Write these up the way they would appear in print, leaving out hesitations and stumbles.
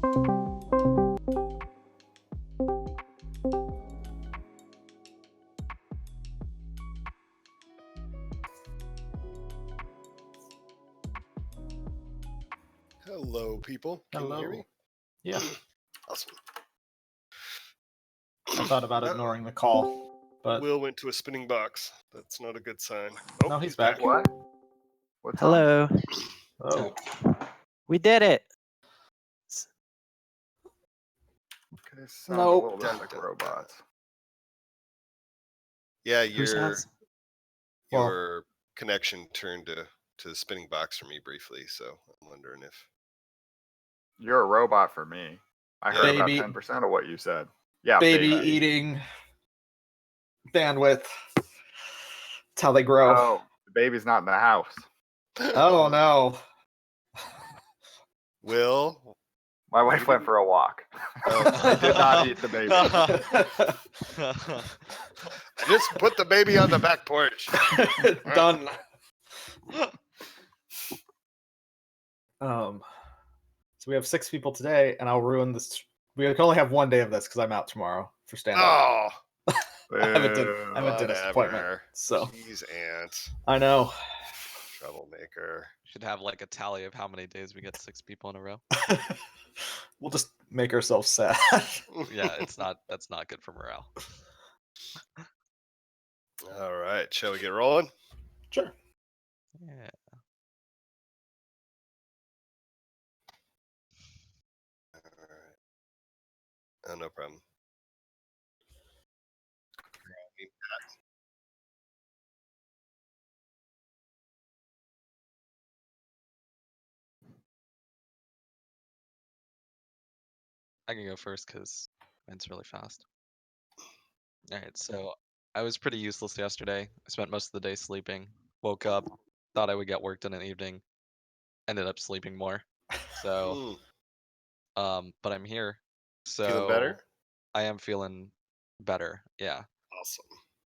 Hello, people. Can you hear me? Yeah. Awesome. I thought about ignoring the call, but Will went to a spinning box. That's not a good sign. Oh, no, he's back. What? What's Hello. Oh, We did it. Okay, sounds Nope. a little bit like robots. Yeah, Whose house? your connection turned to the spinning box for me briefly, so I'm wondering if You're a robot for me. I heard about Baby. 10% of what you said. Yeah, baby eating bandwidth. That's how they grow. Oh, the baby's not in the house. Oh no. Will. My wife went for a walk. I did not eat the baby. Just put the baby on the back porch. Done. So we have 6 people today, and I'll ruin this. We can only have one day of this because I'm out tomorrow for stand-up. Oh, I have a dentist appointment. whatever. So Jeez, Ant. I know. Troublemaker. Should have like a tally of how many days we get 6 people in a row. We'll just make ourselves sad. Yeah, that's not good for morale. All right, shall we get rolling? Sure. Yeah. All right. Oh, no problem. I can go first because mine's really fast. All right, so I was pretty useless yesterday. I spent most of the day sleeping. Woke up, thought I would get work done in the evening, ended up sleeping more. So, but I'm here. So Feeling better? I am feeling better. Yeah.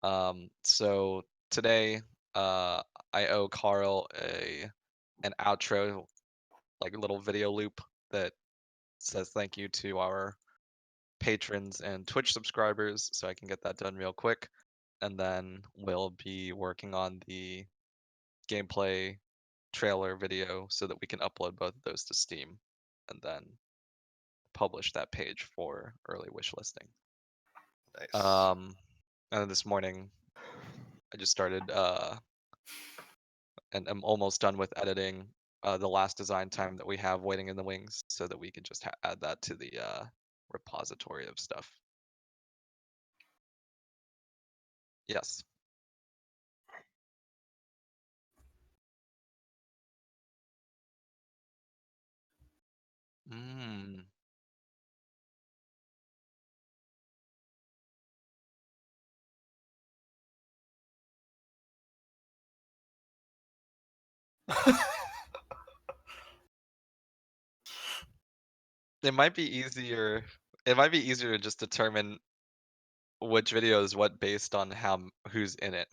Awesome. So today, I owe Carl an outro, like a little video loop that says thank you to our patrons and Twitch subscribers, so I can get that done real quick, and then we'll be working on the gameplay trailer video so that we can upload both of those to Steam, and then publish that page for early wish listing. Nice. And then this morning, I just started, and I'm almost done with editing the last design time that we have waiting in the wings, so that we can just add that to the repository of stuff. Yes. Mm. It might be easier. It might be easier to just determine which video is what based on who's in it.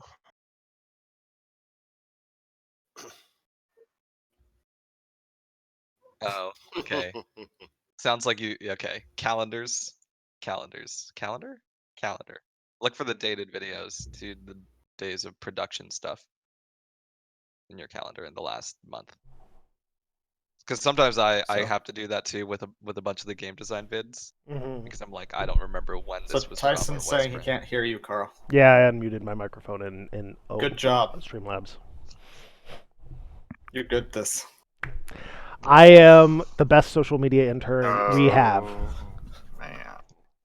Oh, okay. Sounds like you. Okay, calendar. Look for the dated videos to the days of production stuff in your calendar in the last month. Because sometimes I So- have to do that too with a bunch of the game design vids, Mm-hmm. because I'm like, I don't remember when So this was from or Tyson's was saying he from. can't hear you, Carl. Yeah, I unmuted my microphone in Good job. Streamlabs. You're good at this. I am the best social media intern we have. Man.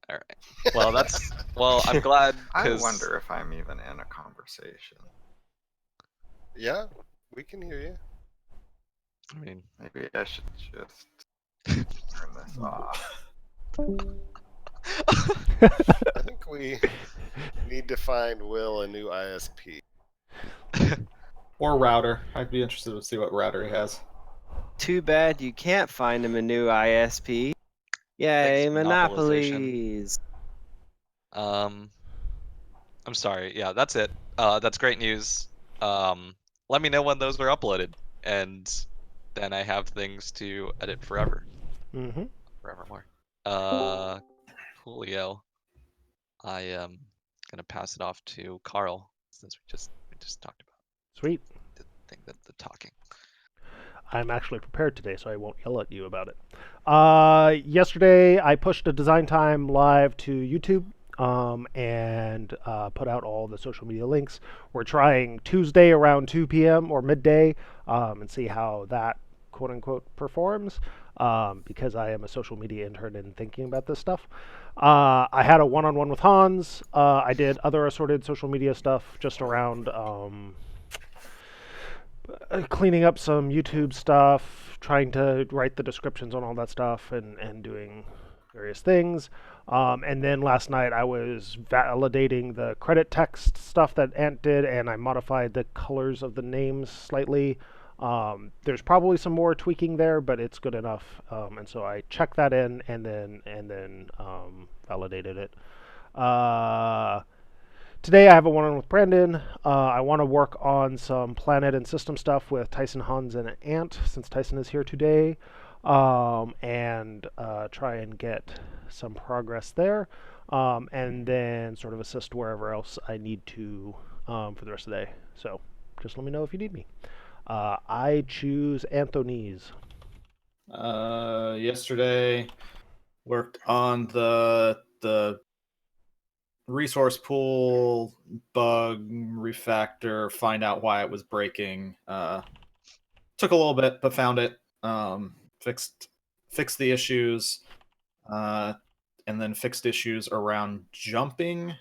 All right. Well, I'm glad. I wonder if I'm even in a conversation. Yeah, we can hear you. I mean, Maybe I should just turn this off. I think we need to find Will a new ISP. Or router. I'd be interested to see what router he has. Too bad you can't find him a new ISP. Yay, Thanks, monopolization. monopolies. I'm sorry. Yeah, that's it. That's great news. Let me know when those are uploaded, and then I have things to edit forever. Mm-hmm. forevermore. Julio, I am gonna pass it off to Carl since we just talked about Sweet. the thing that the talking. I'm actually prepared today, so I won't yell at you about it. Yesterday, I pushed a design time live to YouTube and put out all the social media links. We're trying Tuesday around 2 p.m. or midday and see how that quote unquote performs because I am a social media intern and thinking about this stuff. I had a one-on-one with Hans. I did other assorted social media stuff just around cleaning up some YouTube stuff, trying to write the descriptions on all that stuff, and doing various things. And then last night I was validating the credit text stuff that Ant did, and I modified the colors of the names slightly. There's probably some more tweaking there, but it's good enough. And so I checked that in and then validated it. Today I have a one-on-one with Brandon. I want to work on some planet and system stuff with Tyson, Hans, and Ant, since Tyson is here today, and try and get some progress there, and then sort of assist wherever else I need to for the rest of the day. So just let me know if you need me. I choose Anthony's. Yesterday worked on the resource pool bug refactor, find out why it was breaking. Took a little bit, but found it. Fixed the issues, and then fixed issues around jumping,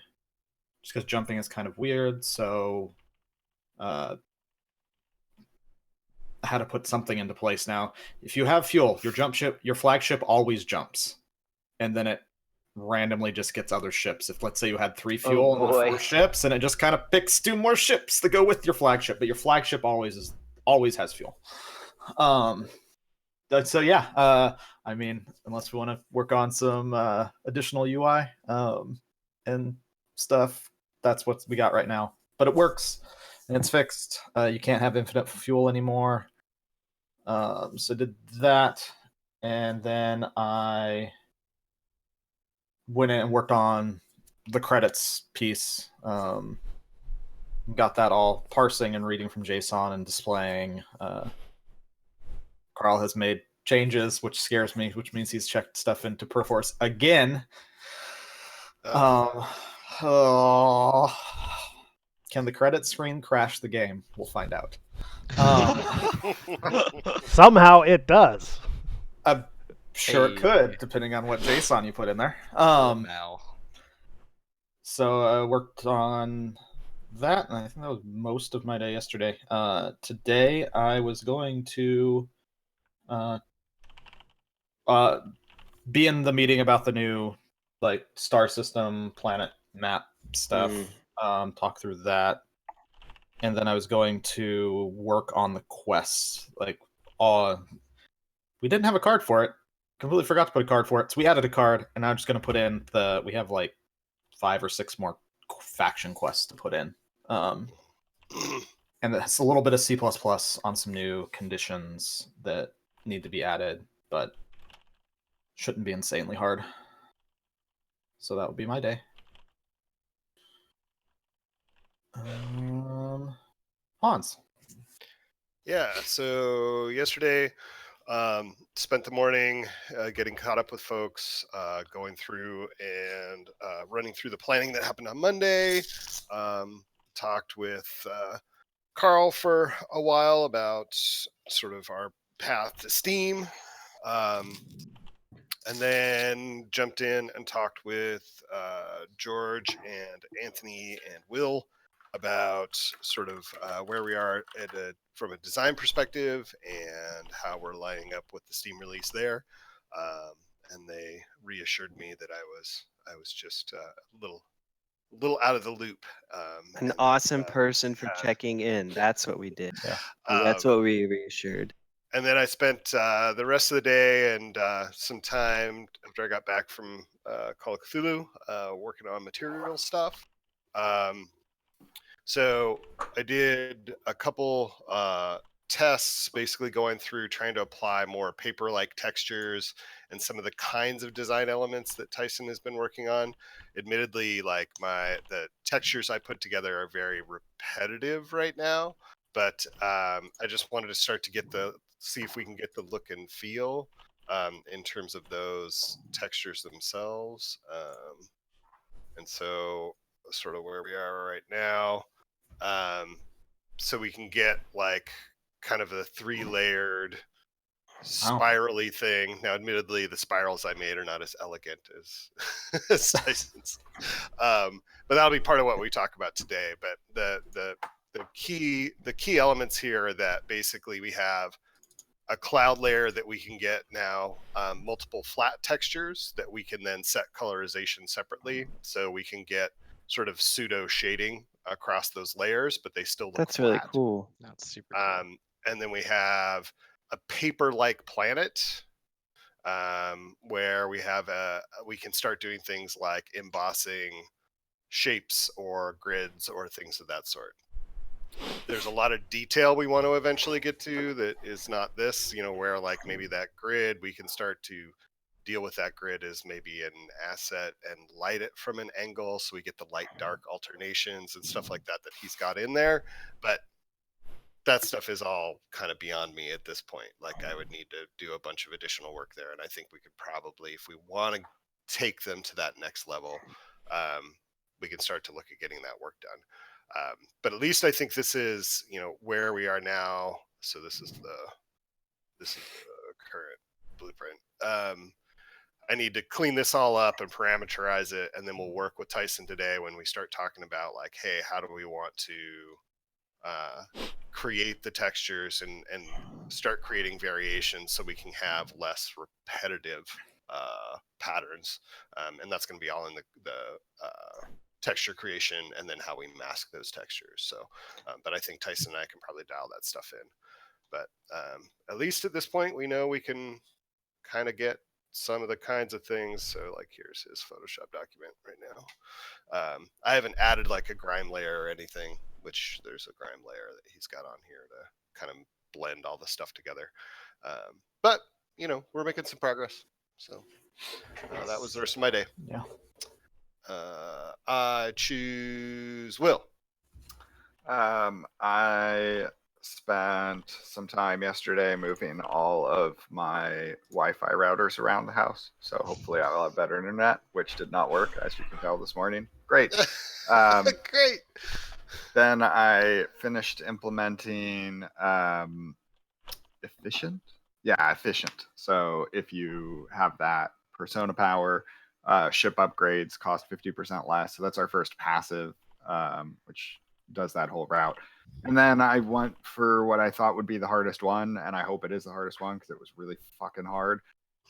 just because jumping is kind of weird. So I had to put something into place now. If you have fuel, your flagship always jumps, and then it randomly just gets other ships. If let's say you had 3 fuel and 4 ships, and it just kind of picks 2 more ships to go with your flagship, but your flagship always has fuel. So yeah, I mean, unless we want to work on some additional UI and stuff, that's what we got right now. But it works and it's fixed. You can't have infinite fuel anymore. So did that, and then I went in and worked on the credits piece. Got that all parsing and reading from JSON and displaying. Carl has made changes, which scares me, which means he's checked stuff into Perforce again. Can the credit screen crash the game? We'll find out. Somehow it does. I'm sure it could, depending on what JSON you put in there. Now. So I worked on that, and I think that was most of my day yesterday. Today I was going to be in the meeting about the new star system planet map stuff. Talk through that, and then I was going to work on the quest. We didn't have a card for it. Completely forgot to put a card for it, so we added a card, and I'm just going to put in we have 5 or 6 more faction quests to put in. And it's a little bit of C++ on some new conditions that need to be added, but shouldn't be insanely hard. So that would be my day. Hans. Yeah, so yesterday spent the morning getting caught up with folks, going through and running through the planning that happened on Monday. Talked with Carl for a while about sort of our path to Steam. And then jumped in and talked with George and Anthony and Will about sort of where we are from a design perspective and how we're lining up with the Steam release there. And they reassured me that I was just a little out of the loop. An awesome person for checking in. That's what we did. Yeah. That's what we reassured. And then I spent the rest of the day and some time after I got back from Call of Cthulhu working on material stuff. So I did a couple tests, basically going through trying to apply more paper-like textures and some of the kinds of design elements that Tyson has been working on. Admittedly, like the textures I put together are very repetitive right now, but I just wanted to start to see if we can get the look and feel in terms of those textures themselves. And so sort of where we are right now. So we can get like kind of a 3-layered spirally thing. Now, admittedly, the spirals I made are not as elegant as Tyson's, but that'll be part of what we talk about today. But the key elements here are that basically we have a cloud layer that we can get now, multiple flat textures that we can then set colorization separately, so we can get sort of pseudo shading across those layers, but they still look That's flat. really cool. That's super cool. And then we have a paper-like planet, where we have we can start doing things like embossing shapes or grids or things of that sort. There's a lot of detail we want to eventually get to that is not this, where like maybe that grid, we can start to deal with that grid as maybe an asset and light it from an angle, so we get the light dark alternations and stuff like that he's got in there. But that stuff is all kind of beyond me at this point. Like, I would need to do a bunch of additional work there, and I think we could probably, if we want to take them to that next level, we can start to look at getting that work done. But at least I think this is, where we are now. So this is the current blueprint. I need to clean this all up and parameterize it, and then we'll work with Tyson today when we start talking about like, hey, how do we want to create the textures and start creating variations so we can have less repetitive patterns, and that's going to be all in the texture creation and then how we mask those textures. So but I think Tyson and I can probably dial that stuff in. But at least at this point, we know we can kind of get some of the kinds of things. So like, here's his Photoshop document right now. I haven't added like a grime layer or anything, which there's a grime layer that he's got on here to kind of blend all the stuff together. But we're making some progress. So that was the rest of my day. Yeah. I choose Will. I spent some time yesterday moving all of my Wi-Fi routers around the house, so hopefully I'll have better internet, which did not work, as you can tell this morning. Great. Great. Then I finished implementing efficient. Yeah, efficient. So if you have that persona power, ship upgrades cost 50% less. So that's our first passive, which does that whole route. And then I went for what I thought would be the hardest one, and I hope it is the hardest one because it was really fucking hard,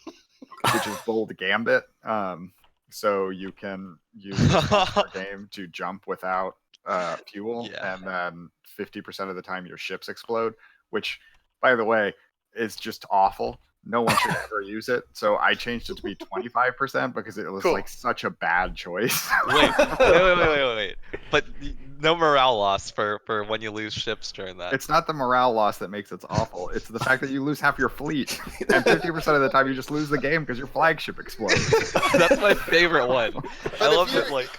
which is Bold Gambit. So you can use the game to jump without fuel, and then 50% of the time your ships explode, which, by the way, is just awful. No one should ever use it. So I changed it to be 25% because it was like such a bad choice. Wait. But no morale loss for when you lose ships during that. It's not the morale loss that makes it awful. It's the fact that you lose half your fleet. And 50% of the time you just lose the game because your flagship explodes. That's my favorite one. I love it. Like,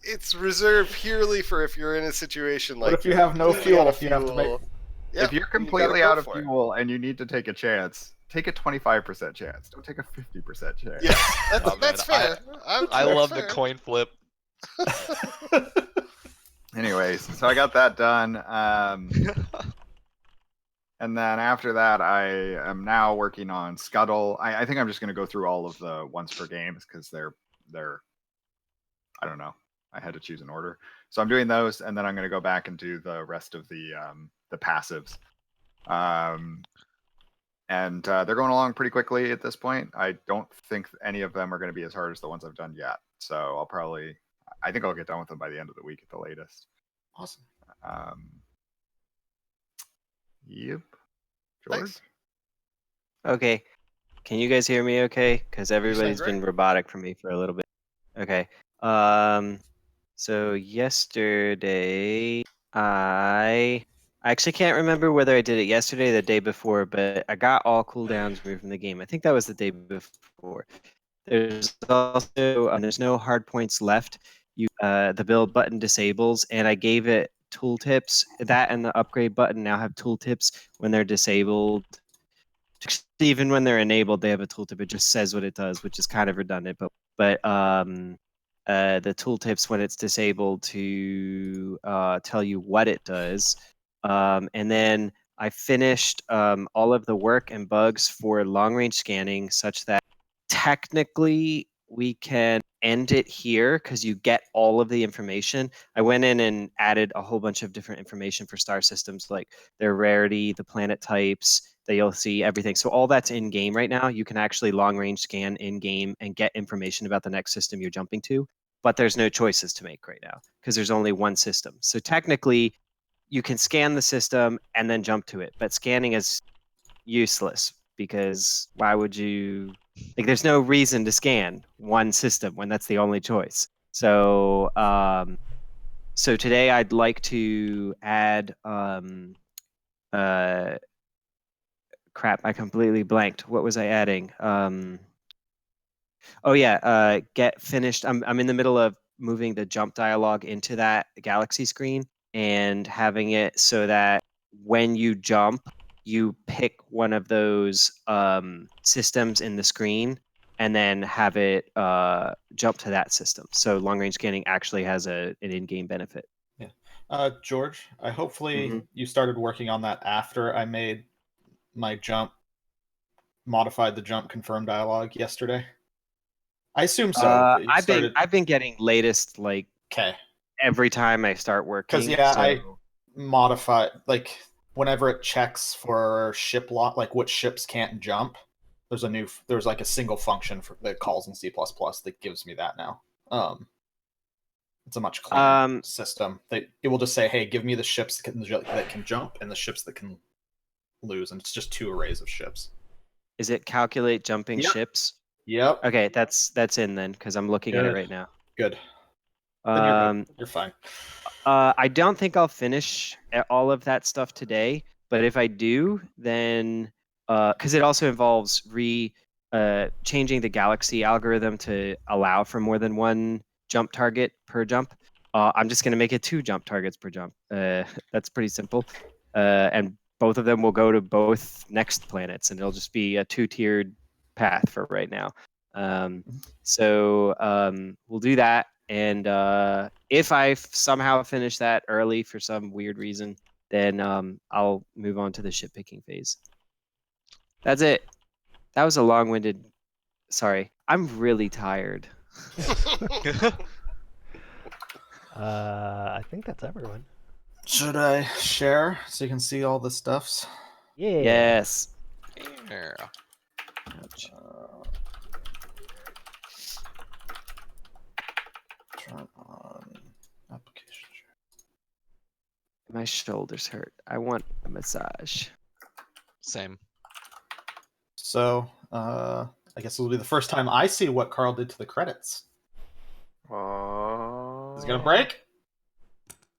it's reserved purely for if you're in a situation like. But if you have no fuel, if you have to make. Yeah, if you're completely out of fuel and you need to take a chance, take a 25% chance. Don't take a 50% chance. Yeah, that's fair. I love the coin flip. Anyways, so I got that done. And then after that, I am now working on Scuttle. I think I'm just going to go through all of the ones for games because they're I don't know. I had to choose an order. So I'm doing those, and then I'm going to go back and do the rest of the passives. And they're going along pretty quickly at this point. I don't think any of them are going to be as hard as the ones I've done yet. So I think I'll get done with them by the end of the week at the latest. Awesome. Yep. George? Thanks. Okay. Can you guys hear me okay? Because everybody's great. been robotic for me for a little bit. Okay. So yesterday I I actually can't remember whether I did it yesterday or the day before, but I got all cooldowns removed from the game. I think that was the day before. There's also there's no hard points left. The build button disables, and I gave it tooltips. That and the upgrade button now have tooltips when they're disabled. Even when they're enabled, they have a tooltip. It just says what it does, which is kind of redundant. But the tooltips when it's disabled to tell you what it does. And then I finished all of the work and bugs for long range scanning, such that technically we can end it here because you get all of the information. I went in and added a whole bunch of different information for star systems, like their rarity, the planet types, that you'll see everything. So all that's in game right now. You can actually long range scan in game and get information about the next system you're jumping to, but there's no choices to make right now because there's only one system. So technically you can scan the system and then jump to it, but scanning is useless because why would you, like, there's no reason to scan one system when that's the only choice. So so today I'd like to add crap, I completely blanked. What was I adding? Oh yeah, get finished. I'm in the middle of moving the jump dialog into that galaxy screen and having it so that when you jump, you pick one of those systems in the screen and then have it jump to that system. So long range scanning actually has an in-game benefit. Yeah. George, hopefully you started working on that after I made my jump, modified the jump confirm dialogue yesterday. I assume so. I've been getting latest like every time I start working. Because I modify, like, whenever it checks for ship lock, like which ships can't jump, there's like a single function that calls in C++ that gives me that now. It's a much cleaner system. It will just say, hey, give me the ships that can jump and the ships that can lose, and it's just 2 arrays of ships. Is it calculate jumping ships? Yep. Okay, that's in then, because I'm looking at it right now. Good. Then you're fine. I don't think I'll finish all of that stuff today, but if I do, then because it also involves changing the galaxy algorithm to allow for more than one jump target per jump. I'm just going to make it 2 jump targets per jump. That's pretty simple, and both of them will go to both next planets, and it'll just be a 2-tiered path for right now. So we'll do that. And if I somehow finish that early for some weird reason, then I'll move on to the ship picking phase. That's it. That was a long-winded. Sorry, I'm really tired. I think that's everyone. Should I share so you can see all the stuffs? Yeah. Yes. Yeah. Turn on application. My shoulders hurt. I want a massage. Same. So, I guess it'll be the first time I see what Carl did to the credits. Is it gonna break?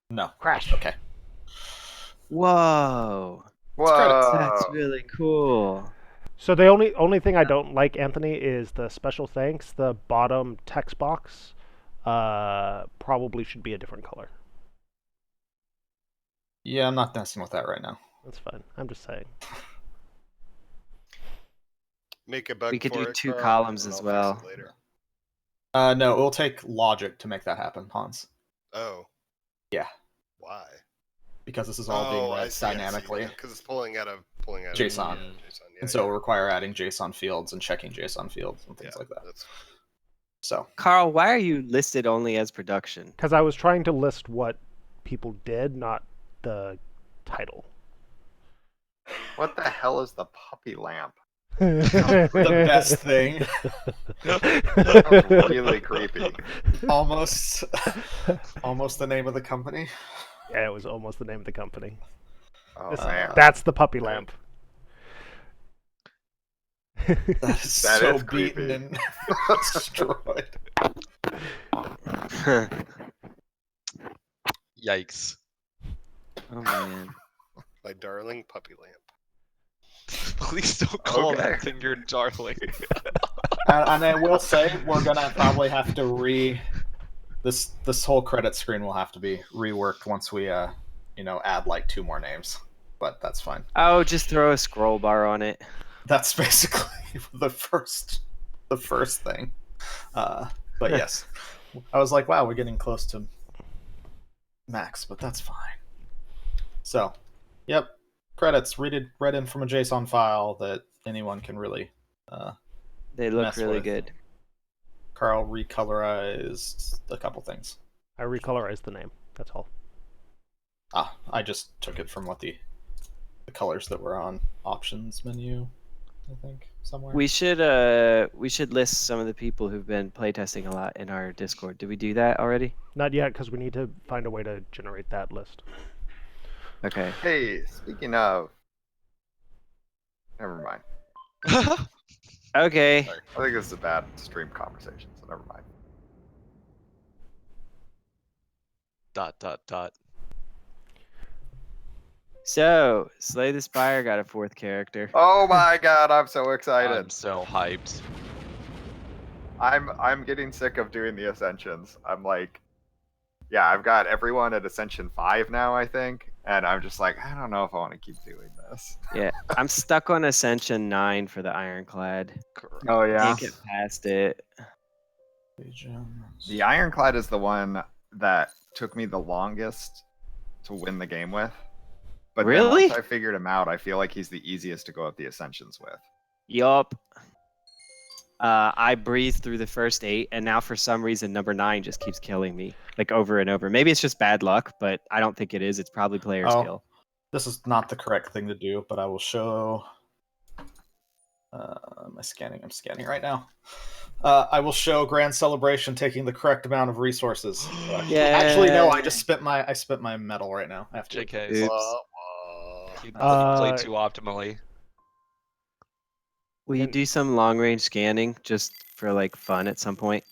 No. Crash. Okay. Whoa. Whoa. That's really cool. So the only thing I don't like, Anthony, is the special thanks. The bottom text box probably should be a different color. Yeah, I'm not messing with that right now. That's fine. I'm just saying. Make a bug. We could for do it, 2 Carl, columns and as I'll well. fix it later. No, it will take logic to make that happen, Hans. Oh. Yeah. Why? Because this is all being read dynamically. Because it's pulling out of JSON. JSON. Yeah, and so it will require adding JSON fields and checking JSON fields and things like that. So, Carl, why are you listed only as production? Because I was trying to list what people did, not the title. What the hell is the puppy lamp? the best thing. Really creepy. Almost the name of the company. Yeah, it was almost the name of the company. Oh, man. That's the puppy lamp. That is so beaten and destroyed. Yikes. Oh man. my darling puppy lamp. Please don't call Okay. that thing your darling. And I will say we're gonna probably have to this whole credit screen will have to be reworked once we add like 2 more names. But that's fine. Oh, just throw a scroll bar on it. That's basically the first thing. But yes, I was like, wow, we're getting close to max, but that's fine. So, yep, credits read in from a JSON file that anyone can really. They look mess really with. good. Carl recolorized a couple things. I recolorized the name. That's all. I just took it from what the colors that were on options menu, I think, somewhere. We should list some of the people who've been playtesting a lot in our Discord. Did we do that already? Not yet, because we need to find a way to generate that list. Okay. Hey, speaking of, never mind. Okay. Sorry. I think this is a bad stream conversation, so never mind. ... So, Slay the Spire got a 4th character. Oh my god, I'm so excited. I'm so hyped. I'm getting sick of doing the Ascensions. I'm like, yeah, I've got everyone at Ascension 5 now, I think, and I'm just like, I don't know if I want to keep doing this. Yeah, I'm stuck on Ascension 9 for the Ironclad. Oh Can't get past it. The Ironclad is the one that took me the longest to win the game with. But Really? then once I figured him out, I feel like he's the easiest to go up the Ascensions with. Yup. I breezed through the first 8, and now for some reason number 9 just keeps killing me, like over and over. Maybe it's just bad luck, but I don't think it is. It's probably player skill. This is not the correct thing to do, but I will show. I'm scanning right now. I will show Grand Celebration taking the correct amount of resources. Yeah. Actually, no. I spent my medal right now. I have to. JK. Oops. You played too optimally. Will you do some long range scanning just for like fun at some point?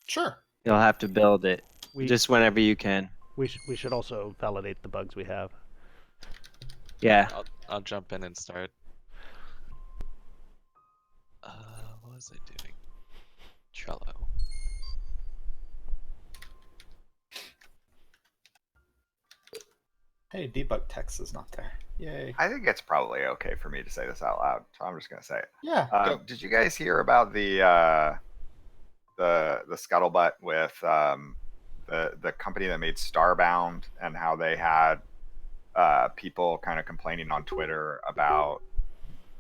Sure. You'll have to build it We just whenever you can. we should also validate the bugs we have. Yeah. I'll jump in and start. What was I doing? Trello. Hey, debug text is not there. Yay. I think it's probably okay for me to say this out loud, so I'm just gonna say it. Yeah. Did you guys hear about the scuttlebutt with the company that made Starbound and how they had people kind of complaining on Twitter about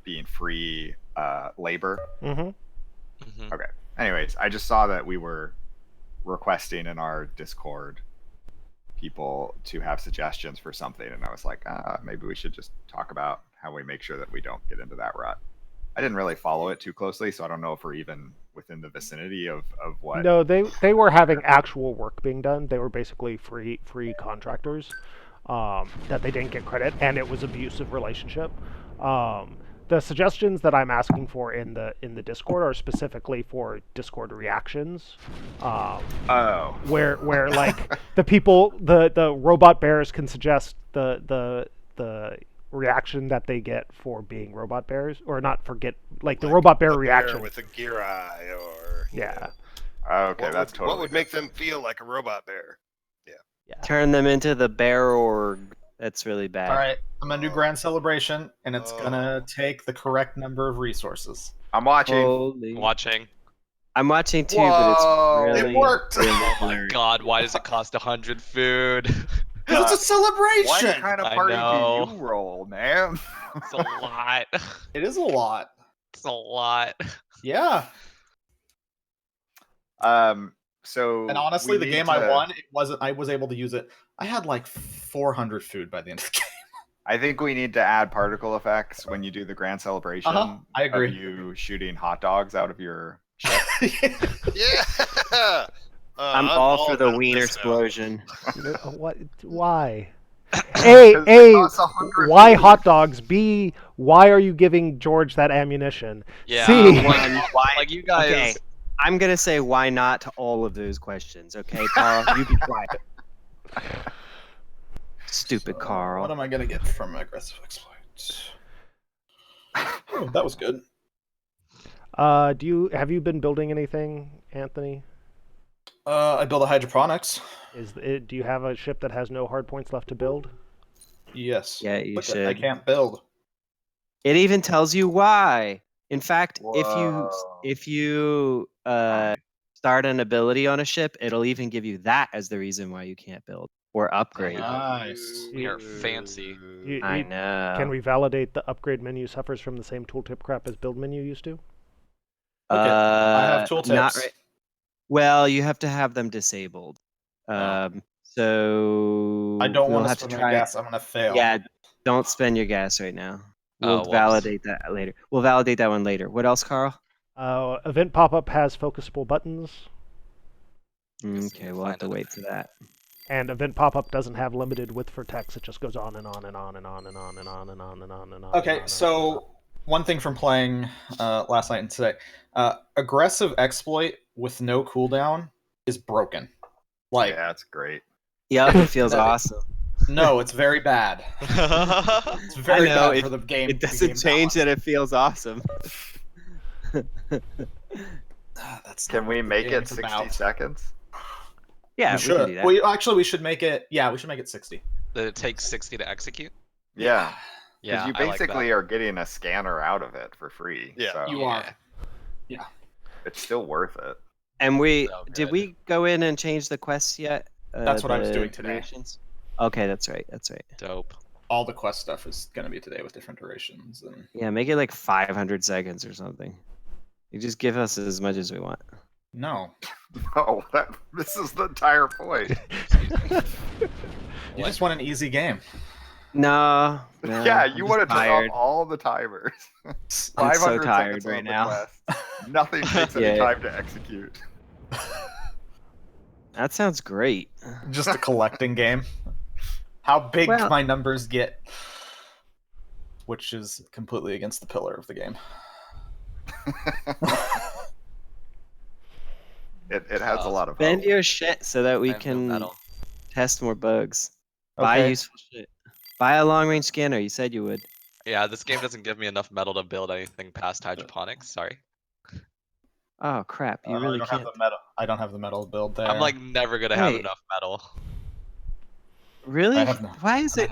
being free labor? Mm-hmm. Okay. Anyways, I just saw that we were requesting in our Discord people to have suggestions for something, and I was like, maybe we should just talk about how we make sure that we don't get into that rut. I didn't really follow it too closely, so I don't know if we're even within the vicinity of what. No, they were having actual work being done. They were basically free contractors that they didn't get credit, and it was abusive relationship. The suggestions that I'm asking for in the Discord are specifically for Discord reactions. Where like the people, the robot bears can suggest the reaction that they get for being robot bears, or not forget like the robot bear reaction with a gear eye, or yeah. Okay, that's totally. What would make them feel like a robot bear? Yeah. Turn them into the bear org. That's really bad. All right. I'm gonna do Grand Celebration, and it's gonna take the correct number of resources. I'm watching. Holy. Watching. I'm watching too, Whoa. but it's really It worked. really Oh my blurry. god, why does it cost 100 food? Because it's a celebration. What kind of I party know. do you roll, man? It's a lot. It is a lot. It's a lot. Yeah. So. And honestly, we the need game to- I won, it wasn't. I was able to use it. I had like 400 food by the end of the game. I think we need to add particle effects when you do the grand celebration. I agree. Of you shooting hot dogs out of your ship. Yeah. I'm all for the about wiener this now. explosion. What? Why? A, Because it costs 100 why food. hot dogs? B, why are you giving George that ammunition? Yeah. See? Why? Like you guys. Okay, I'm gonna say why not to all of those questions. Okay, Carl, you be quiet. Stupid So, Carl. What am I gonna get from aggressive exploit? Oh, that was good. Have you been building anything, Anthony? I build a hydroponics. Do you have a ship that has no hard points left to build? Yes. Yeah, you Look, should. I can't build. It even tells you why. In fact, Whoa. if you start an ability on a ship, it'll even give you that as the reason why you can't build or upgrade. Nice. We are fancy. I know. Can we validate the upgrade menu suffers from the same tooltip crap as build menu used to? Okay, I have tooltips. Not right. Well, you have to have them disabled. So I don't we'll want to have spend to my try. gas. I'm gonna fail. Yeah, don't spend your gas right now. We'll whoops. validate that later. We'll validate that one later. What else, Carl? Event pop-up has focusable buttons, Okay, we'll have to wait for that. and event pop-up doesn't have limited width for text. It just goes on and on and on and on and on and on and on and on and on. Okay, so one thing from playing last night and today, aggressive exploit with no cooldown is broken. Like, Yeah, that's great. Yep, it feels awesome. no, it's very bad. It's very bad for the game. It doesn't change that it feels awesome. That's Can not we what the make game it is 60 about. seconds? Yeah, we we can do should. that. We should make it. Yeah, we should make it 60. That it takes 60 to execute. Yeah. Yeah, Because you I like basically that. are getting a scanner out of it for free. Yeah, so You are. it's still worth it. And So did good. we go in and change the quests yet? That's what I was the doing today. durations? Okay, that's right. That's right. Dope. All the quest stuff is gonna be today with different durations and. Yeah, make it like 500 seconds or something. You just give us as much as we want. No, No, this is the entire point. you just want an easy game. No. Yeah, I'm you just want to turn tired. off all the timers. I'm 500 so tired seconds right on the now. quest. Nothing takes any Yeah. time to execute. That sounds great. Just a collecting game. How big Well- my numbers get, which is completely against the pillar of the game. It has a lot of Bend hope. your shit so that we I have no can metal. test more bugs. Buy Okay. useful shit. Buy a long range scanner. You said you would. Yeah, this game doesn't give me enough metal to build anything past hydroponics. Sorry. Oh crap! You really I don't can't. have the metal. I don't have the metal build there. I'm like never gonna have Wait. enough metal. Really? I have no- Why is it?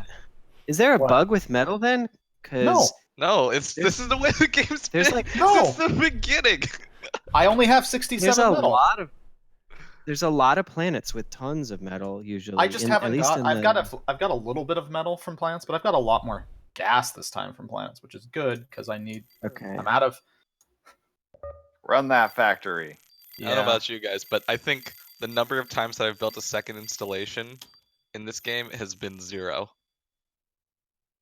Is there a What? bug with metal then? No, Cause No, this is the way the game's there's been like- No. since the beginning. I only have 67 there's a metal. lot of planets with tons of metal usually. I just haven't got. I've the- got a little bit of metal from planets, but I've got a lot more gas this time from planets, which is good because I need. Okay. I'm out of. Run that factory. I don't know about you guys, but I think the number of times that I've built a second installation in this game has been 0.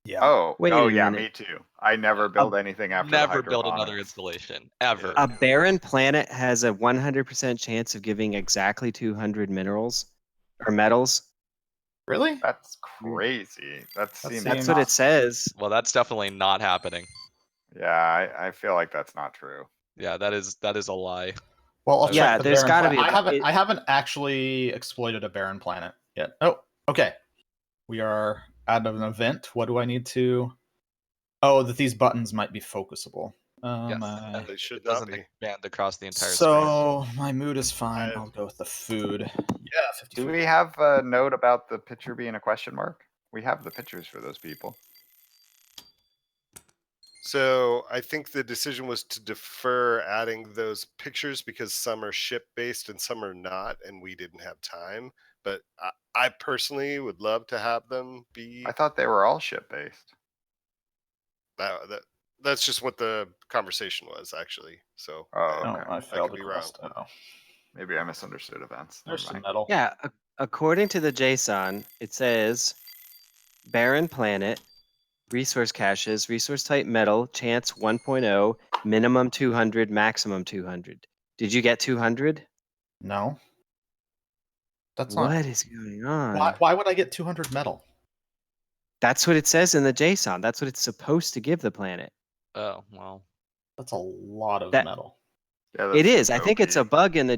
Yeah. Oh, Wait oh a yeah, minute. me too. I never build anything after the Never build another hydroponics. installation ever. A barren planet has a 100% chance of giving exactly 200 minerals or metals. Really? That's crazy. That seems. That's what it says. Well, that's definitely not happening. Yeah, I feel like that's not true. Yeah, that is a lie. Well, I'll Yeah, check the there's barren gotta planet. be a- I haven't actually exploited a barren planet yet. Oh, okay. We are at an event. What do I need to? Oh, that these buttons might be focusable. Yes, My- They should it not doesn't be. expand across the entire screen. So my mood is fine. I- I'll go with the food. Yeah, Do 54. we have a note about the picture being a question mark? We have the pictures for those people. So I think the decision was to defer adding those pictures because some are ship based and some are not, and we didn't have time. But I personally would love to have them be. I thought they were all ship based. That's just what the conversation was, actually. So Oh, Oh, okay. I failed could the be wrong. quest. Oh, Maybe I misunderstood events. Never there's some mind. metal. Yeah, according to the JSON, it says barren planet, resource caches, resource type metal, chance 1.0, minimum 200, maximum 200. Did you get 200? No. That's What not. is going on? Why would I get 200 metal? That's what it says in the JSON. That's what it's supposed to give the planet. Oh well. That's a lot of That- metal. Yeah, It that's is. just I think it's a OP. bug in the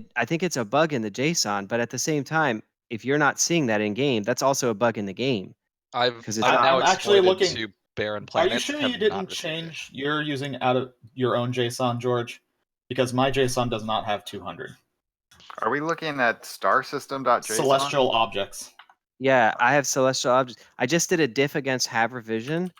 JSON, but at the same time, if you're not seeing that in game, that's also a bug in the game. I've 'Cause it's- now I'm actually exploited looking. to barren Are planets. you sure have you not didn't received it. change? You're using out of your own JSON, George, because my JSON does not have 200 Are we looking at starsystem.json? celestial objects. Yeah, I have celestial objects. I just did a diff against Have Revision,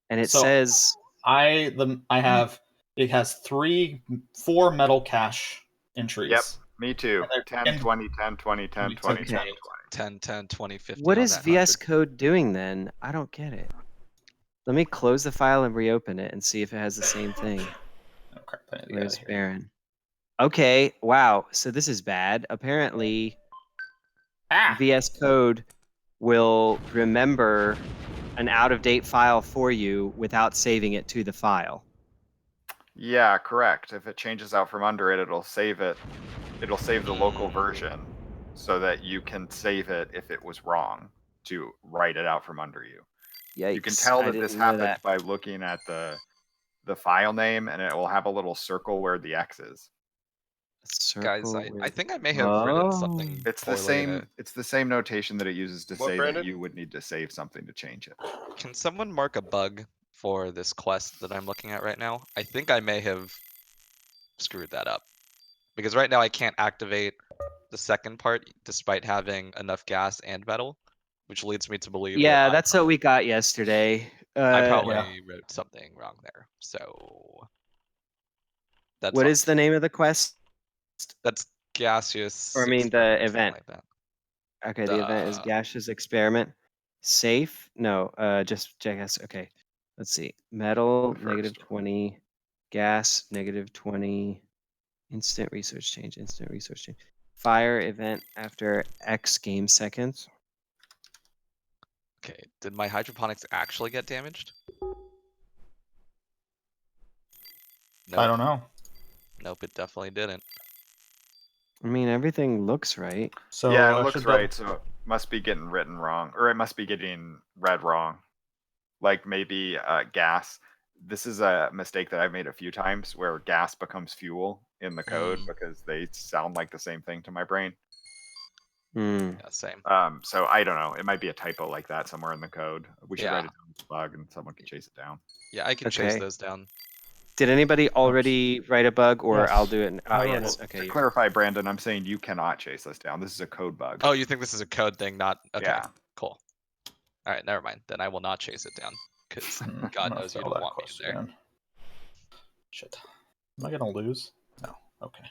and it So- says I have it has 4 metal cache entries. Yep, me too. And they're 10, in- 20, 10, 20, 10, 20, 10, Okay. 20. 10, 10, 20, 50. what on is that VS 100. Code doing then? I don't get it. Let me close the file and reopen it and see if it has the same thing. Oh, crap, I need to get Where's out of here. Baron? Okay, wow. So this is bad. Apparently, VS Code will remember an out-of-date file for you without saving it to the file. Yeah, correct. If it changes out from under it, it'll save it. It'll save the local version so that you can save it if it was wrong to write it out from under you. Yikes, You can tell I that this didn't know happens that. by looking at the file name, and it will have a little circle where the X is. Guys, Circle I with- think I may have written something It's the poorly in same. it. It's the same notation that it uses to What, say Brandon? that you would need to save something to change it. Can someone mark a bug for this quest that I'm looking at right now? I think I may have screwed that up. Because right now I can't activate the second part despite having enough gas and metal, which leads me to believe Yeah, that that's what we got yesterday. I probably Yeah. wrote something wrong there. So that's What fine. is the name of the quest? That's gaseous. Or I mean the experiment or something event. like that. Okay, the event is gaseous experiment. Safe? No, just JS. Okay, let's see. Metal, The negative first 20. Gas, negative 20. Instant resource change, instant resource change. Fire event after X game seconds. Okay, did my hydroponics actually get damaged? Nope. I don't know. Nope, it definitely didn't. I mean, everything looks right. So yeah, I it looks should right. So it must be getting written wrong, or it must be getting read wrong. Like maybe gas. This is a mistake that I've made a few times where gas becomes fuel in the code because they sound like the same thing to my brain. Hmm. Yeah, same. So I don't know. It might be a typo like that somewhere in the code. We should Yeah. write it down as a bug and someone can chase it down. Yeah, I can chase Okay. those down. Did anybody already write a bug, or Yes, I'll do it? I Oh, wrote yes. it. Okay. To you- clarify, Brandon, I'm saying you cannot chase us down. This is a code bug. Oh, you think this is a code thing, not okay. Yeah. Cool. All right, never mind. Then I will not chase it down because I'm God gonna knows you fail don't that want me in quest there. again. Shit. Am I gonna lose? No. Okay.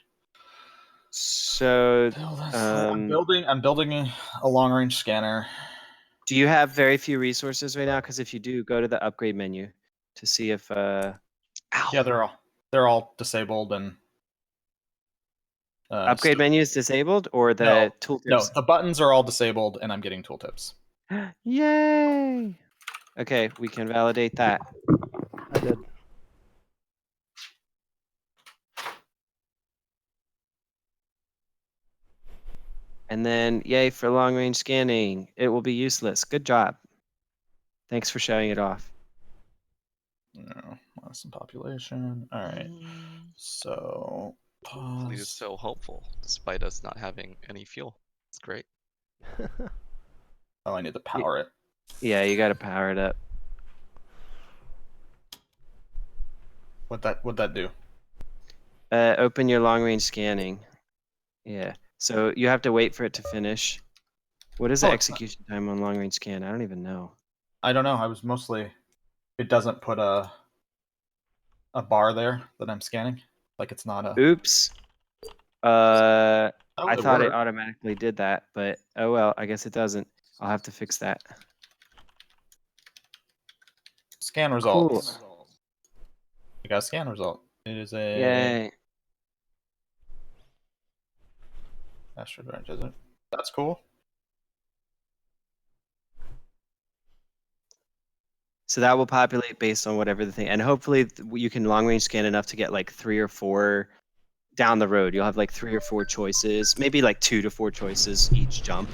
So, I'm building a long range scanner. do you have very few resources right now? Because if you do, go to the upgrade menu to see if. Ow. Yeah, they're all disabled and Upgrade menu is disabled, or the No, tooltips? No, the buttons are all disabled, and I'm getting tooltips. Yay! Okay, we can validate that. I did. And then, yay for long range scanning. It will be useless. Good job. Thanks for showing it off. No, some population. All right. So Fleet is pause. so hopeful despite us not having any fuel. It's great. Oh, I need to power it. Yeah, you got to power it up. What'd that do? Open your long range scanning. Yeah. So you have to wait for it to finish. What is the Oh, execution time on long range scan? I don't even know. I don't know. I was mostly. It doesn't put a bar there that I'm scanning. Like it's not a. Oops. Oh, I it thought it worked. automatically did that, but oh well, I guess it doesn't. I'll have to fix that. Scan results. I got a scan result. It is a Yay. asteroid range, is it? That's cool. So that will populate based on whatever the thing, and hopefully you can long range scan enough to get like 3 or 4 down the road. You'll have like 3 or 4 choices, maybe like 2 to 4 choices each jump,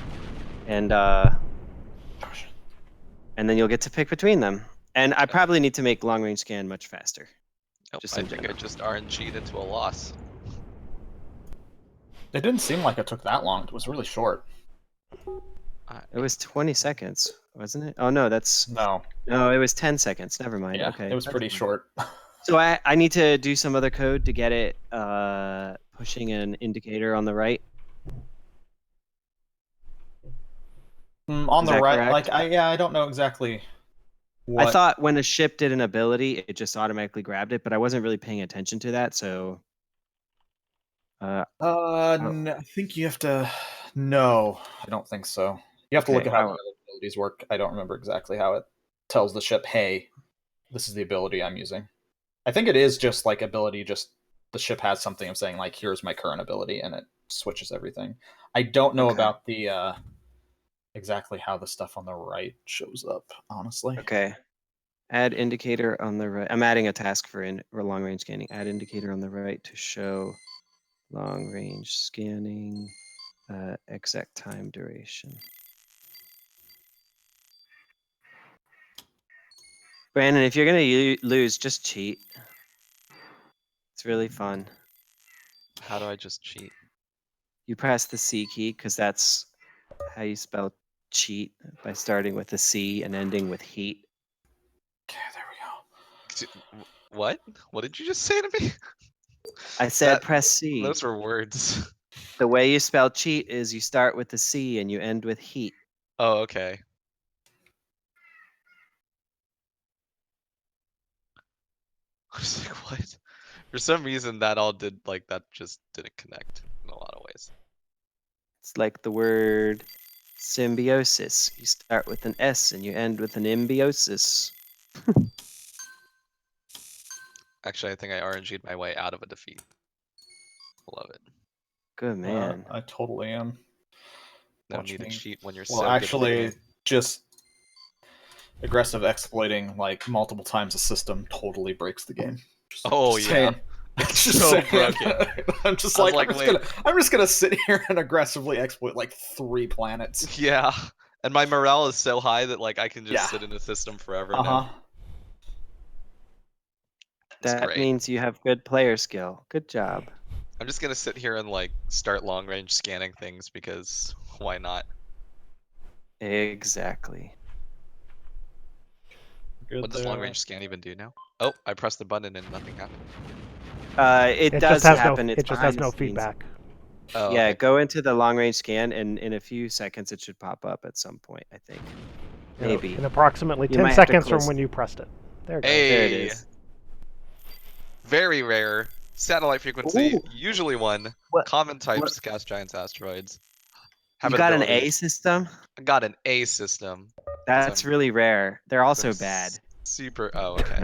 and then you'll get to pick between them. And I probably need to make long range scan much faster. Nope, Just I in think I general. just RNG'd into a loss. It didn't seem like it took that long. It was really short. It was 20 seconds, wasn't it? Oh no, that's No. no. It was 10 seconds. Never mind. Yeah, Okay, it was that's pretty fine. short. So I need to do some other code to get it pushing an indicator on the right. On Is the that right, correct? I don't know exactly I what. thought when a ship did an ability, it just automatically grabbed it, but I wasn't really paying attention to that. So, I think you have to. No, I don't think so. You have to look okay, at how the other abilities work. I don't remember exactly how it tells the ship, "Hey, this is the ability I'm using." I think it is just like ability. Just the ship has something of saying like, "Here's my current ability," and it switches everything. I don't know Okay. about the exactly how the stuff on the right shows up. Honestly, Okay. Add indicator on the right. I'm adding a task for long range scanning. Add indicator on the right to show long range scanning, exact time duration. Brandon, if you're gonna lose, just cheat. It's really fun. How do I just cheat? You press the C key because that's how you spell cheat, by starting with a C and ending with heat. okay, there we go. What? What did you just say to me? I said press C. Those were words. The way you spell cheat is you start with the C and you end with heat. Oh, okay. I was like, what? For some reason, that all did like that just didn't connect in a lot of ways. It's like the word symbiosis. You start with an S and you end with an symbiosis. Actually, I think I RNG'd my way out of a defeat. Love it. Good man. I totally am. No Watch need to me. cheat when you're Well, so good at the actually, game. just aggressive exploiting like multiple times a system totally breaks the game. Oh Just yeah, saying. it's Just so saying. broken. I'm just I was like, like, I'm just gonna sit here and aggressively exploit like 3 planets. Yeah, and my morale is so high that like I can just Yeah. sit in a system forever Uh now. huh. It's That great. means you have good player skill. Good job. I'm just gonna sit here and like start long range scanning things because why not? Exactly. Good What does there. long range scan even do now? Oh, I pressed the button and nothing happened. It It does just has happen. no. It's It just has behind no the scenes. feedback. Oh, Yeah, okay. go into the long range scan, and in a few seconds it should pop up at some point, I think. Maybe. In approximately You 10 might have to seconds from close- when you pressed it. There it goes. Hey, There it is. very rare. Satellite frequency, Ooh. usually 1. What- Common types, what- gas giants, asteroids. You Habitability. got an A system? I got an A system. That's I'm- really rare. They're also I'm bad. Super. Oh, okay.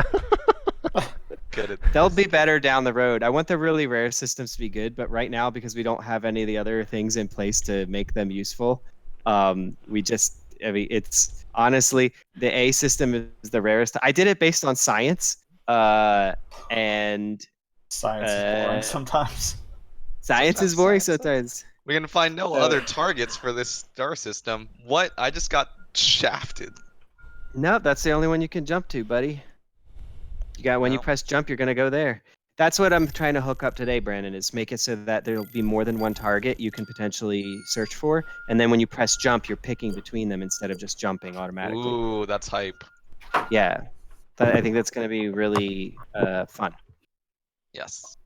Good at They'll this. be better down the road. I want the really rare systems to be good, but right now, because we don't have any of the other things in place to make them useful, we just, I mean, it's honestly, the A system is the rarest. I did it based on science, and Science is boring sometimes. science is Sometimes boring science sometimes. We can find no other targets for this star system. What? I just got shafted. No, that's the only one you can jump to, buddy. You got when you Well. press jump, you're gonna go there. That's what I'm trying to hook up today, Brandon, is make it so that there'll be more than one target you can potentially search for. And then when you press jump, you're picking between them instead of just jumping automatically. Ooh, that's hype. Yeah. I think that's gonna be really fun. Yes.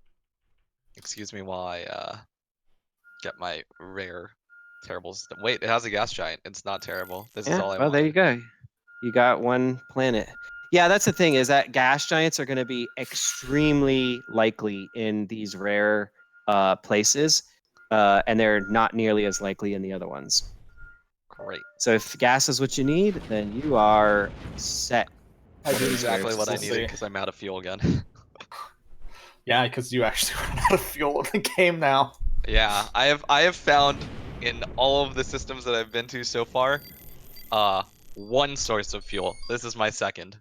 Excuse me while I get my rare terrible system. Wait, it has a gas giant. It's not terrible. This is Yeah, all I well there you wanted. go. You got one planet. Yeah, that's the thing, is that gas giants are gonna be extremely likely in these rare places. And they're not nearly as likely in the other ones. Great. So if gas is what you need, then you are set. I did These exactly rare what I systems. needed because I'm out of fuel again. Yeah, because you actually run out of fuel in the game now. Yeah, I have found in all of the systems that I've been to so far, one source of fuel. This is my second.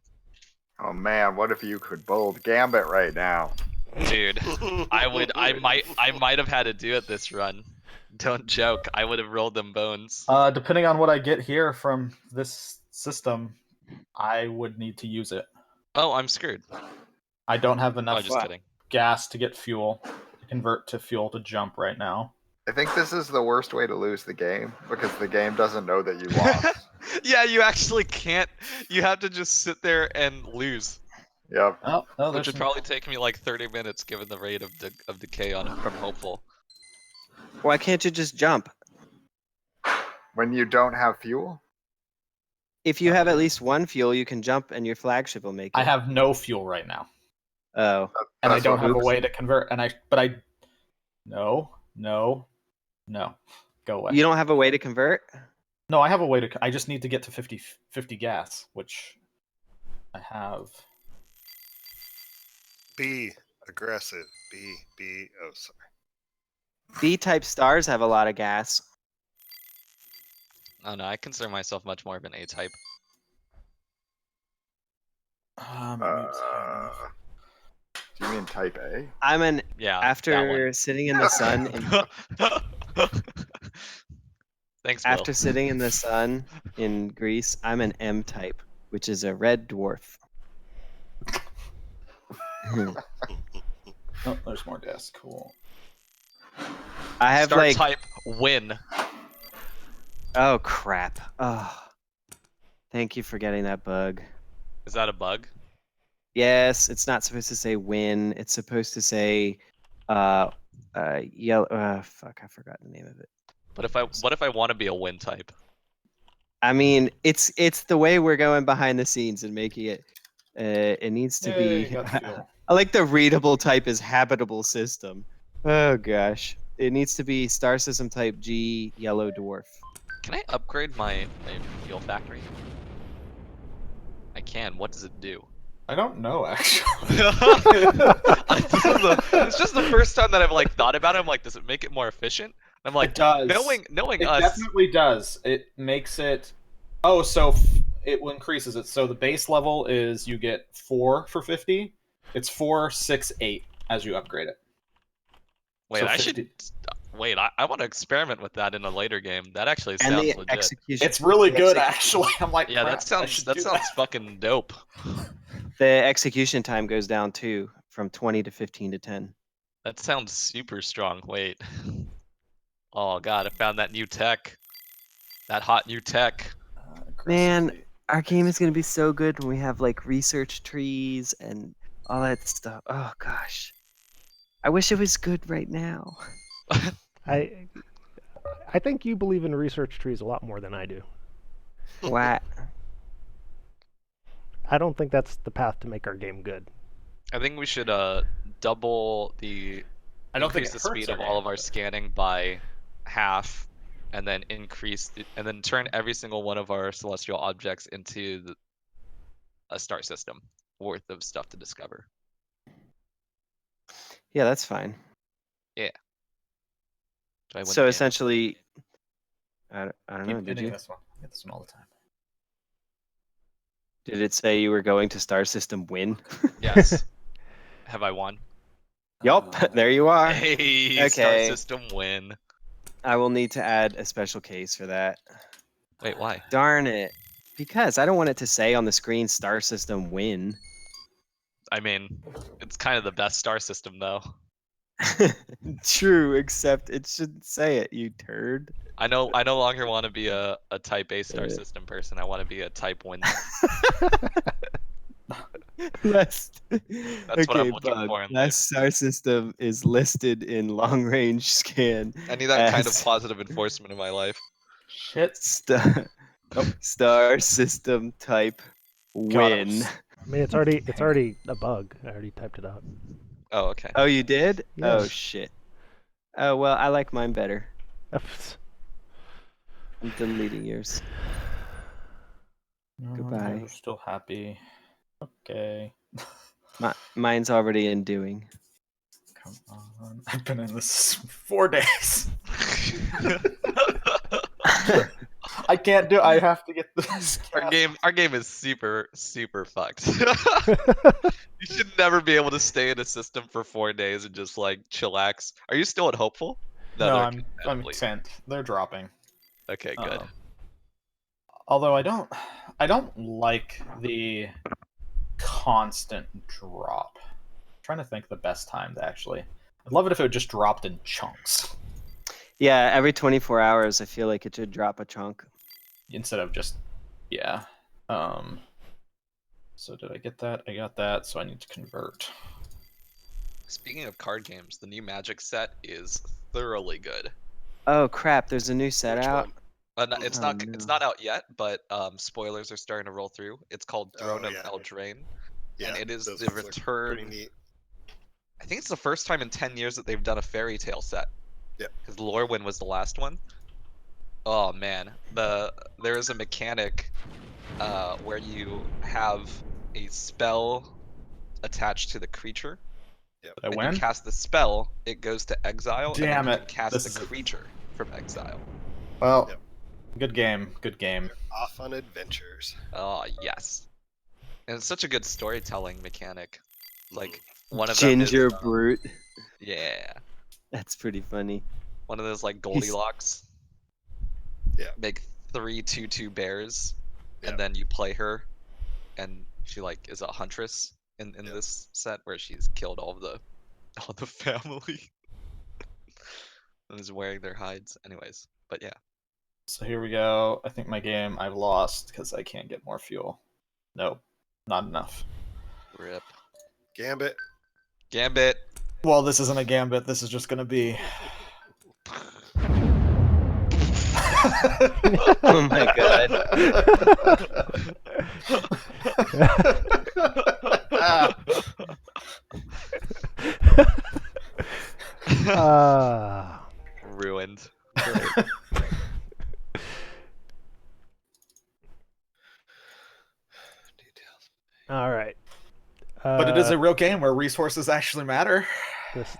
Oh man, what if you could bold Gambit right now? Dude, I might have had to do it this run. Don't joke. I would have rolled them bones. Depending on what I get here from this system, I would need to use it. Oh, I'm screwed. I don't have Oh, enough just kidding. gas to get fuel to convert to fuel to jump right now. I think this is the worst way to lose the game because the game doesn't know that you lost. Yeah, you actually can't. You have to just sit there and lose, Yep. Oh, which there's would probably take me like 30 minutes given the rate of decay on from hopeful. Why can't you just jump? When you don't have fuel. If you have at least one fuel, you can jump and your flagship will make it. I have no fuel right now, Oh. and I That's don't what have a hoops- way to convert. No. Go away. You don't have a way to convert? No, I have a way to. I just need to get to 50 gas, which I have. Be aggressive. Be. Oh, sorry. B-type stars have a lot of gas. Oh no, I consider myself much more of an A-type. Do you mean type A? I'm an Yeah. that after sitting in the sun one. Thanks, Will. after sitting in the sun in Greece, I'm an M type, which is a red dwarf. Oh, there's more gas. Cool. I have Star like type win. oh crap. Oh. Thank you for getting that bug. Is that a bug? Yes, it's not supposed to say win. It's supposed to say yellow fuck, I forgot the name of it. What if I want to be a win type? I mean, it's the way we're going behind the scenes and making it it needs to Yay, be got fuel. I like the readable type is habitable system. Oh gosh. It needs to be star system type G yellow dwarf. Can I upgrade my fuel factory? I can. What does it do? I don't know actually. It's just the first time that I've like thought about it. I'm like, does it make it more efficient? I'm like, It does. knowing It us. definitely does. It makes it. Oh, so it increases it. So the base level is you get 4 for 50. It's 4, 6, 8 as you upgrade it. Wait, So I 50. should wait. I want to experiment with that in a later game. That actually And sounds the legit. execution It's really the good, exec- actually. I'm like, Yeah, crap, that sounds fucking dope. The execution time goes down too from 20 to 15 to 10. That sounds super strong. Wait. Oh god, I found that new tech. That hot new tech. Man, aggressively. our game is going to be so good when we have like research trees and all that stuff. Oh gosh. I wish it was good right now. I think you believe in research trees a lot more than I do. What? I don't think that's the path to make our game good. I think we should double the I don't think increase it the hurts speed of our all game, of our but- scanning by half, and then and then turn every single one of our celestial objects into a star system worth of stuff to discover. Yeah, that's fine. Try win So the game. essentially, I don't know. Keep Did hitting you? this one. I get this one all the time. Did it say you were going to star system win? Yes. Have I won? Yup, there you are. Hey, star Okay. system win. I will need to add a special case for that. Wait, why? Darn it. Because I don't want it to say on the screen star system win. I mean, it's kind of the best star system though. True, except it shouldn't say it, you turd. I no longer want to be a type A star Yeah. system person. I want to be a type win. That's what I'm looking Bug. for in That life. star system is listed in long range scan. I need that kind of as positive enforcement in my life. Shit. Star, Nope. star system type God, I win. was- I mean, it's already a bug. I already typed it out. Oh, okay. Oh, you did? Oh Yes. shit. Oh well, I like mine better. I'm deleting yours. No, Goodbye. You're still happy. Okay. Mine's already in doing. Come on. I've been in this 4 days. I can't do. I have to get this. Our game is super fucked. You should never be able to stay in a system for 4 days and just like chillax. Are you still at Hopeful? No, they're I'm competitively- 10th. They're dropping. Okay, good. Although I don't like the constant drop. I'm trying to think the best times actually. I'd love it if it just dropped in chunks. Yeah, every 24 hours, I feel like it should drop a chunk. Instead of just, yeah. So did I get that? I got that, so I need to convert. Speaking of card games, the new Magic set is thoroughly good. Oh crap! There's a new set Which out. one? It's Oh, it's no. not out yet, but spoilers are starting to roll through. It's called Throne Oh, of yeah. Eldraine, Yeah, and it is those the look pretty return. neat. I think it's the first time in 10 years that they've done a fairy tale set. Yeah. Because Lorwyn was the last one. Oh man, there is a mechanic where you have a spell attached to the creature. Did I And win? you cast the spell, it goes to exile, and then Damn you it. can cast This the is a- creature from exile. Well, Yep. good game. Good game. Off on adventures. Oh yes, and it's such a good storytelling mechanic. Like one of them Ginger is Brute. yeah, That's pretty funny. one of those like Goldilocks. Yeah. Make 3 2/2 bears, Yeah. and then you play her, and she like is a huntress in Yeah. this set where she's killed all the family and is wearing their hides. Anyways, but yeah. So here we go. I think my game I've lost because I can't get more fuel. Nope, not enough. Rip. Gambit. Gambit. Well, this isn't a gambit. This is just gonna be. Oh my god. Ruined. Details. All right. But it is a real game where resources actually matter.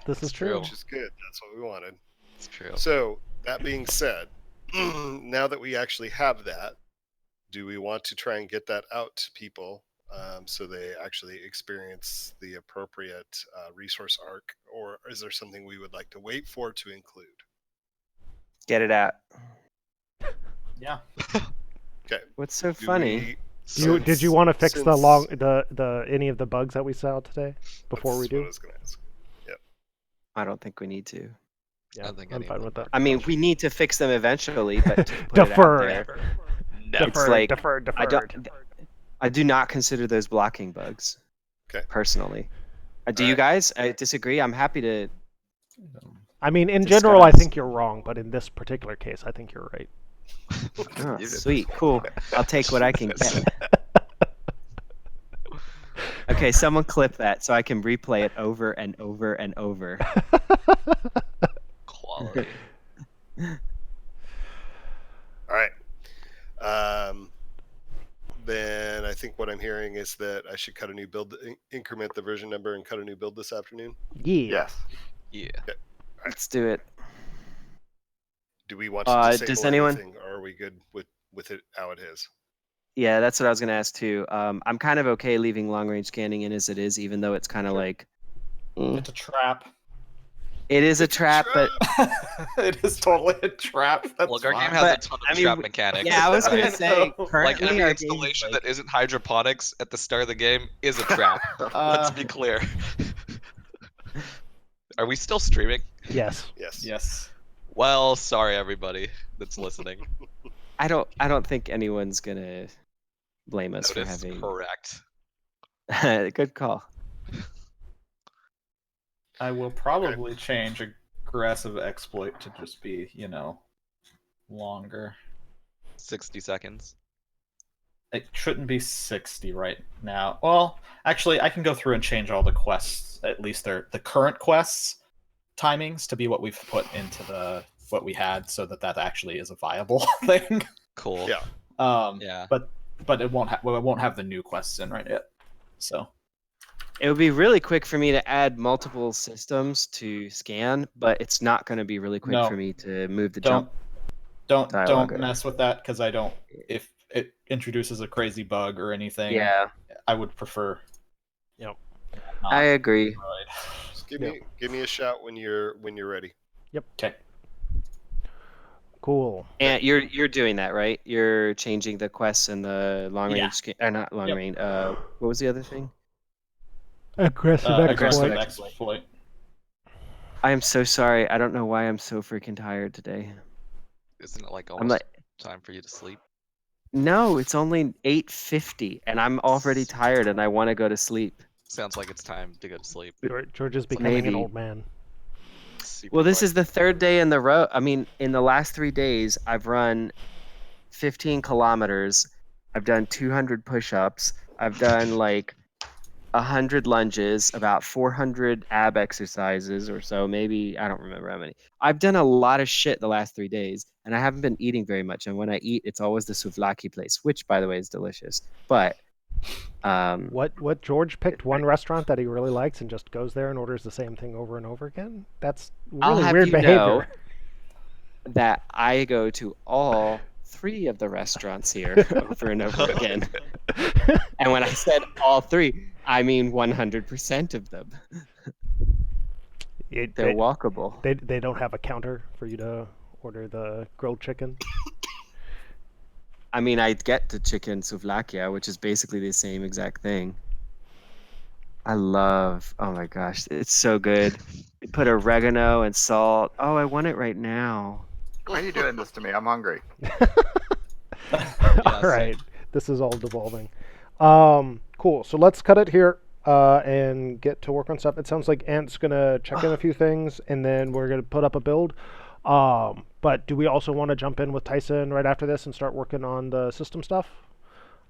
This is true. true. Which is good. That's what we wanted. It's true. So, that being said, now that we actually have that, do we want to try and get that out to people so they actually experience the appropriate resource arc? Or is there something we would like to wait for to include? Get it out. Yeah. Okay. What's so Do funny? Did you want to fix the any of the bugs that we saw today before we That's what I do? was going to ask. I don't think we need to. Yeah, I think I'm any fine of with them that. I mean, we need to fix them eventually, but to put it out Deferred. there, Never. it's like deferred. I do not consider those blocking bugs. Okay. Personally, do you Alright. guys? I disagree. I'm happy to. I mean, in general, I discuss. think you're wrong, but in this particular case, I think you're right. Oh, You did sweet, this. cool. I'll take what I can get. Okay, someone clip that so I can replay it over and over and over. Quality. All right. Then I think what I'm hearing is that I should cut a new build, increment the version number, and cut a new build this afternoon. Yeah. Yes. Yeah. Let's do it. Do we want to disable does anyone- anything, or are we good with it how it is? Yeah, that's what I was gonna ask too. I'm kind of okay leaving long range scanning in as it is, even though it's kind of like. It's a trap. It is a trap, but It is totally a trap. That's Look, our game fine. has But, a ton I of mean, trap mechanics. yeah, I was gonna right? say Like, Like currently every our installation game's that isn't hydroponics at the start of the game is a trap. Let's Uh, be clear. Are we still streaming? Yes. Yes. Yes. Well, sorry everybody that's listening. I don't think anyone's gonna blame us Notice for having. correct. Good call. I will probably change aggressive exploit to just be, longer. 60 seconds. It shouldn't be 60 right now. Well, actually, I can go through and change all the quests, at least the current quests timings, to be what we've put into what we had, so that actually is a viable thing. Cool. Yeah. Yeah. But it won't have the new quests in right yet. So It would be really quick for me to add multiple systems to scan, but it's not going to be really quick No. for me to move the don't jump. Dialogue. don't mess with that, because I don't. If it introduces a crazy bug or anything, Yeah, I would prefer. Yep. not I agree. destroyed. Just give me a shout when you're ready. Okay. Cool. And you're doing that, right? You're changing the quests and the long Yeah. range, not long Yep. range. What was the other thing? Aggressive Aggressive exploit. exploit. I am so sorry. I don't know why I'm so freaking tired today. Isn't it like I'm almost like, time for you to sleep? no, it's only 8:50 and I'm already tired and I want to go to sleep. Sounds like it's time to go to sleep. George is becoming an Maybe. old man. Super Well, this quick. is the third day in the row. I mean, in the last 3 days, I've run 15 kilometers. I've done 200 push-ups. I've done like 100 lunges, about 400 ab exercises or so. Maybe I don't remember how many. I've done a lot of shit the last 3 days, and I haven't been eating very much. And when I eat, it's always the souvlaki place, which, by the way, is delicious. But What George picked one restaurant that he really likes and just goes there and orders the same thing over and over again? That's I'll really have weird you behavior. know that I go to all 3 of the restaurants here over and over again. And when I said all 3, I mean 100% of them. They're walkable. They don't have a counter for you to order the grilled chicken. I mean, I get the chicken souvlakia, which is basically the same exact thing. I love, oh my gosh, it's so good. You put oregano and salt. Oh, I want it right now. Why are you doing this to me? I'm hungry. All right, this is all devolving. Cool. So let's cut it here and get to work on stuff. It sounds like Ant's gonna check in a few things, and then we're gonna put up a build. But do we also want to jump in with Tyson right after this and start working on the system stuff?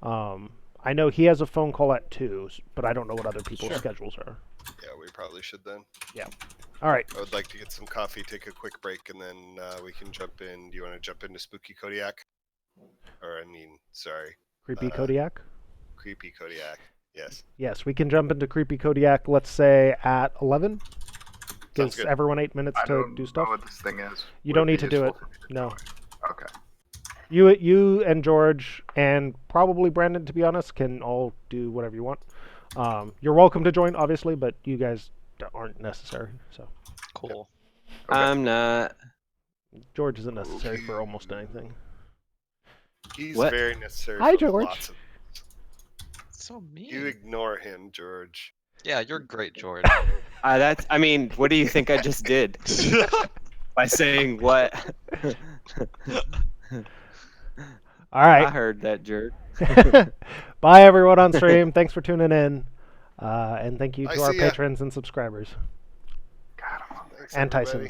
I know he has a phone call at 2, but I don't know what other people's schedules are. Yeah, we probably should then. Yeah. All right. I would like to get some coffee, take a quick break, and then we can jump in. Do you want to jump into Spooky Kodiak? Or, I mean, sorry. Creepy Kodiak? Creepy Kodiak, yes. Yes, we can jump into Creepy Kodiak, let's say at 11. Sounds Gives good. everyone 8 minutes I to don't do stuff. know what this thing is. You Would don't it need be to do it. useful for me to No. join? Okay. You and George and probably Brandon, to be honest, can all do whatever you want. You're welcome to join, obviously, but you guys aren't necessary. So Cool. Okay. I'm not. George isn't necessary for almost anything. He's What? very necessary Hi, for George. lots of... So mean. You ignore him, George. Yeah, you're great, George. I mean, what do you think I just did? By saying what? All right. I heard that, Jerk. Bye, everyone on stream. Thanks for tuning in. And thank you to our see ya. patrons and subscribers. God, I'm hungry. Thanks, And everybody.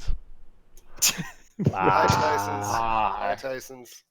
Tyson's. Bye, Tyson's. Bye, Tyson's.